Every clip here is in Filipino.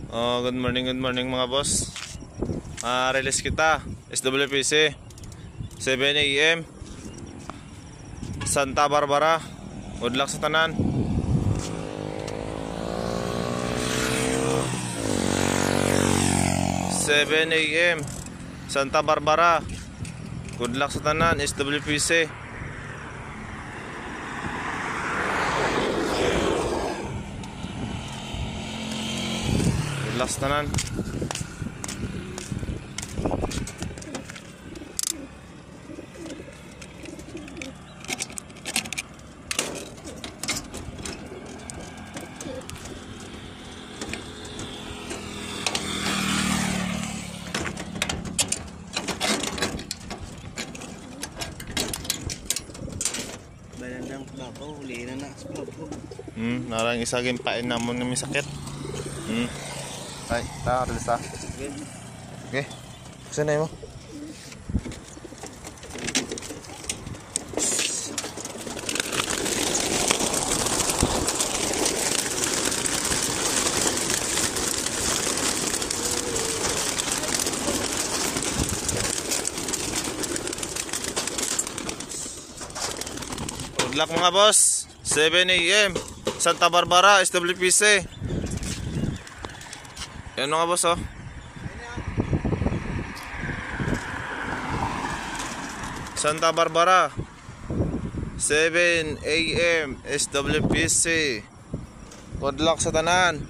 Good morning mga boss. Release kita, SWPC 7 AM Santa Barbara. Good luck sa tanan. "7 AM Santa Barbara. Good luck sa tanan, SWPC. Good luck sa tanan." Balandang babaw, huli na na sa babaw. Narang isagin pain na mo na may sakit. Ay, release ta. Okay. Saan na mo? Good luck mga boss. 7 AM Santa Barbara, SWPC. Yan mga boss oh. Santa Barbara 7 AM SWPC. Good luck sa tanan.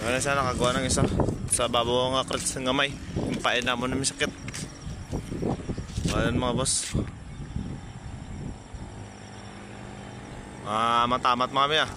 Wala sana nakagawa ng isa sa babaw nga krits ng gamay. Yung pain na mo na may sakit. Ayan mga boss. Matamat mami ah.